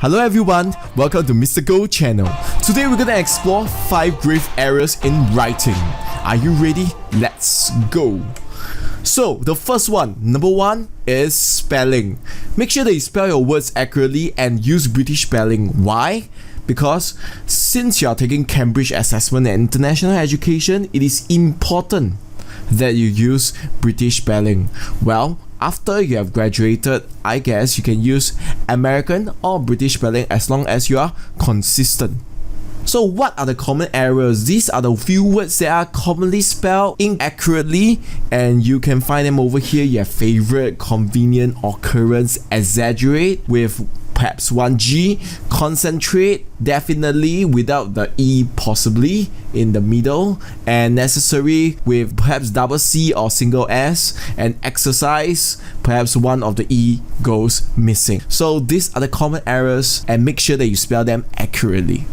Hello everyone, welcome to Mr. Go channel. Today we're gonna explore 5 grave errors in writing. Are you ready? Let's go. So the first one, number 1 is spelling. Make sure that you spell your words accurately and use British spelling. Why? Because since you are taking Cambridge Assessment and International Education, it is important that you use British spelling. Well, after you have graduated, I guess you can use American or British spelling as long as you are consistent. So what are the common errors? These are the few words that are commonly spelled inaccurately, and you can find them over here. You have favorite, convenient, occurrence, exaggerate with perhaps one G, concentrate, definitely without the E possibly in the middle, and necessary with perhaps double C or single S, and exercise, perhaps one of the E goes missing. So these are the common errors, and make sure that you spell them accurately.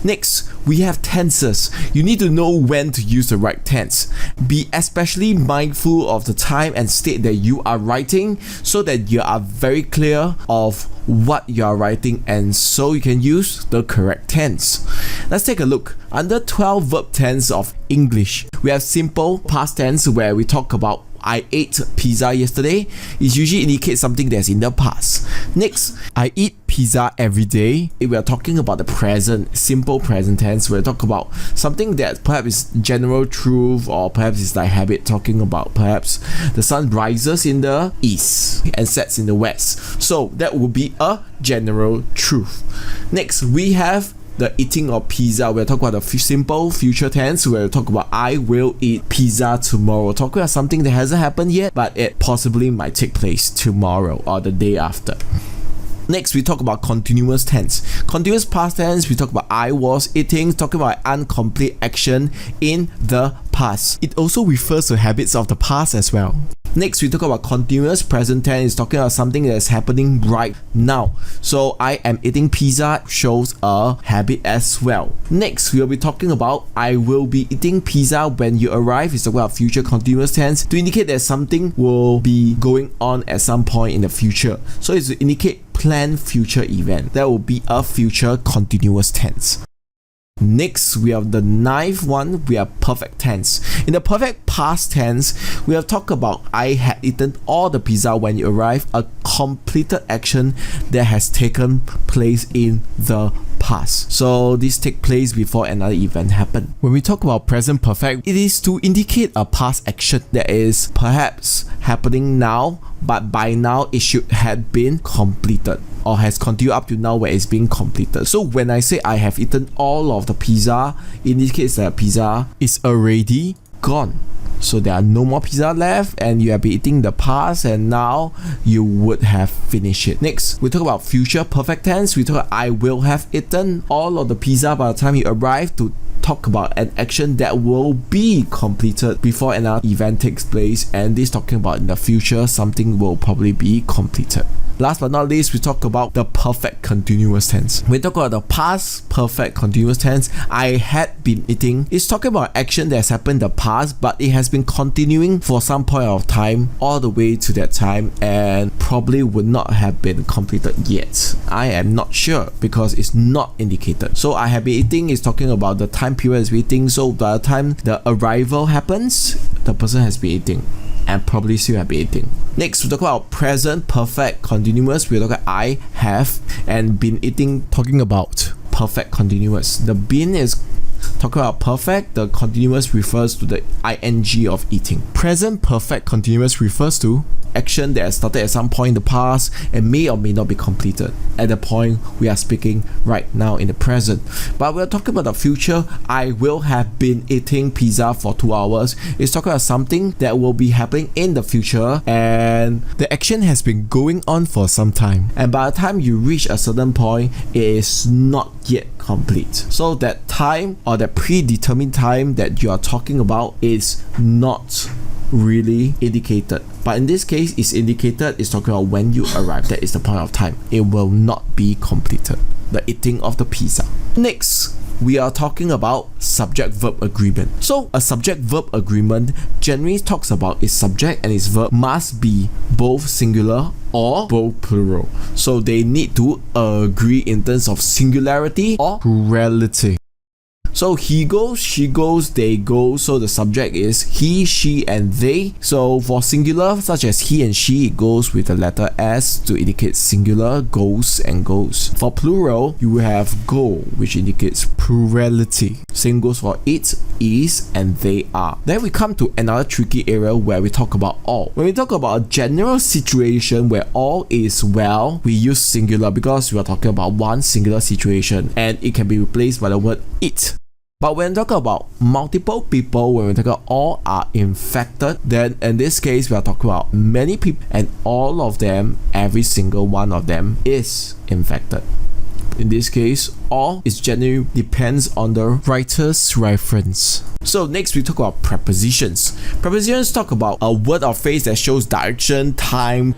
Next, we have tenses. You need to know when to use the right tense. Be especially mindful of the time and state that you are writing so that you are very clear of what you are writing and so you can use the correct tense. Let's take a look. Under 12 verb tense of English, we have simple past tense where we talk about I ate pizza yesterday. It usually indicates something that's in the past. Next, I eat pizza every day. If we are talking about the present, simple present tense, we'll talk about something that perhaps is general truth, or perhaps it's like habit, talking about perhaps the sun rises in the east and sets in the west. So that would be a general truth. Next, we have the eating of pizza. We'll talk about the simple future tense. We'll talk about I will eat pizza tomorrow. Talk about something that hasn't happened yet, but it possibly might take place tomorrow or the day after. Next, we talk about continuous tense. Continuous past tense, we talk about I was eating, talking about incomplete action in the past. It also refers to habits of the past as well. Next, we talk about continuous present tense, talking about something that is happening right now. So I am eating pizza shows a habit as well. Next, we'll be talking about I will be eating pizza when you arrive. It's talking about future continuous tense to indicate that something will be going on at some point in the future. So it's to indicate planned future event. That will be a future continuous tense. Next, we have the 9th one, we have perfect tense. In the perfect past tense, we have talked about I had eaten all the pizza when you arrived, a completed action that has taken place in the past. So this take place before another event happened. When we talk about present perfect, it is to indicate a past action that is perhaps happening now, but by now it should have been completed or has continued up to now where it's being completed. So when I say I have eaten all of the pizza, it indicates that pizza is already gone. So there are no more pizza left and you have been eating the past and now you would have finished it. Next, we talk about future perfect tense. We talk about I will have eaten all of the pizza by the time you arrive, to talk about an action that will be completed before another event takes place, and this talking about in the future something will probably be completed. Last but not least, we talk about the perfect continuous tense. We talk about the past perfect continuous tense. I had been eating. It's talking about action that has happened in the past, but it has been continuing for some point of time all the way to that time and probably would not have been completed yet. I am not sure because it's not indicated. So I have been eating is talking about the time period is eating. So by the time the arrival happens, the person has been eating and probably still have been eating. Next, we talk about present perfect continuous. We talk about I have and been eating, talking about perfect continuous. The been is talking about perfect, the continuous refers to the ing of eating. Present perfect continuous refers to action that has started at some point in the past and may or may not be completed at the point we are speaking right now in the present. But we're talking about the future. I will have been eating pizza for 2 hours. It's talking about something that will be happening in the future and the action has been going on for some time, and by the time you reach a certain point, it is not yet complete. So that time or that predetermined time that you are talking about is not really indicated, but in this case it's indicated. It's talking about when you arrive. That is the point of time. It will not be completed, the eating of the pizza. Next, we are talking about subject-verb agreement. So a subject-verb agreement generally talks about its subject and its verb must be both singular or both plural. So they need to agree in terms of singularity or plurality. So he goes, she goes, they go. So the subject is he, she, and they. So for singular, such as he and she, it goes with the letter S to indicate singular, goes and goes. For plural, you have go, which indicates plurality. Same goes for it, is, and they are. Then we come to another tricky area where we talk about all. When we talk about a general situation where all is well, we use singular because we are talking about one singular situation and it can be replaced by the word it. But when we talk about multiple people, when we talk about all are infected, then in this case we are talking about many people and all of them, every single one of them is infected. In this case, all is generally depends on the writer's reference. So next we talk about prepositions. Prepositions talk about a word or phrase that shows direction, time,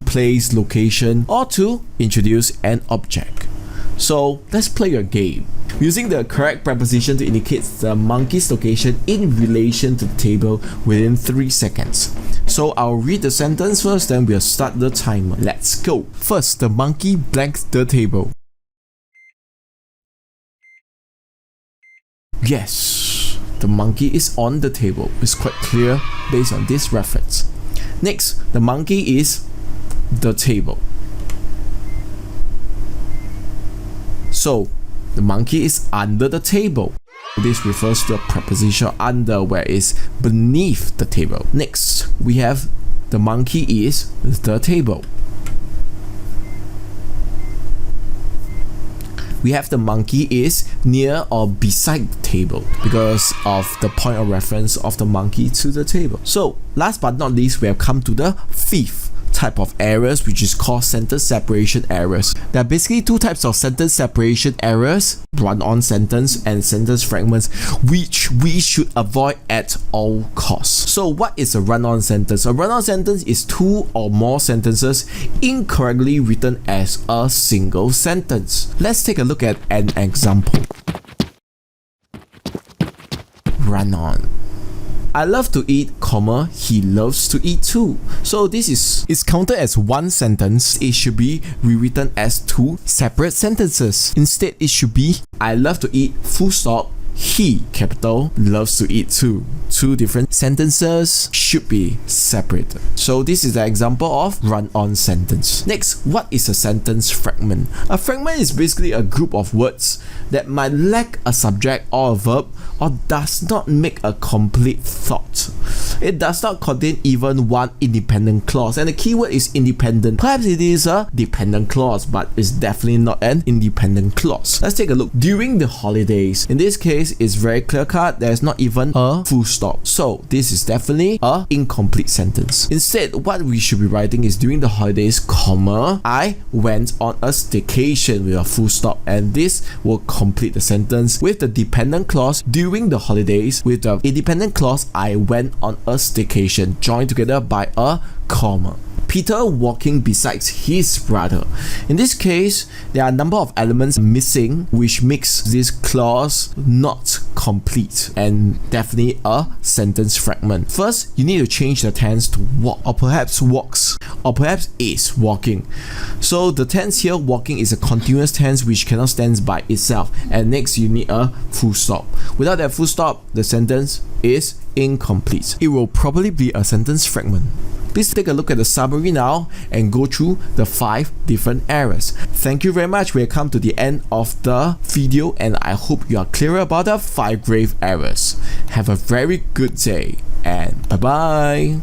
place, location, or to introduce an object. So let's play a game. Using the correct preposition to indicate the monkey's location in relation to the table within 3 seconds. So I'll read the sentence first, then we'll start the timer. Let's go. First, the monkey blanks the table. Yes, the monkey is on the table. It's quite clear based on this reference. Next, the monkey is the table. So the monkey is under the table. This refers to a preposition under, where it's beneath the table. Next, we have the monkey is the table. We have the monkey is near or beside the table because of the point of reference of the monkey to the table. So last but not least, we have come to the fifth type of errors, which is called sentence separation errors. There are basically two types of sentence separation errors: run-on sentence and sentence fragments, which we should avoid at all costs. So what is a run-on sentence? A run-on sentence is two or more sentences incorrectly written as a single sentence. Let's take a look at an example. Run-on. I love to eat, comma, he loves to eat too. So this is counted as one sentence. It should be rewritten as two separate sentences. Instead, it should be I love to eat, full stop, he, capital, loves to eat too. Two different sentences should be separated. So this is an example of run-on sentence. Next, what is a sentence fragment? A fragment is basically a group of words that might lack a subject or a verb, or does not make a complete thought. It does not contain even one independent clause, and the keyword is independent. Perhaps it is a dependent clause, but it's definitely not an independent clause. Let's take a look. During the holidays. In this case, it's very clear cut. There's not even a full stop. So this is definitely a incomplete sentence. Instead, what we should be writing is during the holidays, comma, I went on a staycation with a full stop, and this will complete the sentence with the dependent clause during the holidays with the independent clause I went on a staycation joined together by a comma. Peter walking beside his brother. In this case, there are a number of elements missing which makes this clause not complete and definitely a sentence fragment. First, you need to change the tense to walk, or perhaps walks, or perhaps is walking. So the tense here, walking, is a continuous tense which cannot stand by itself, and next you need a full stop. Without that full stop, the sentence is incomplete. It will probably be a sentence fragment. Please take a look at the summary now and go through the 5 different errors. Thank you very much. We have come to the end of the video, and I hope you are clear about the 5 grave errors. Have a very good day and bye bye.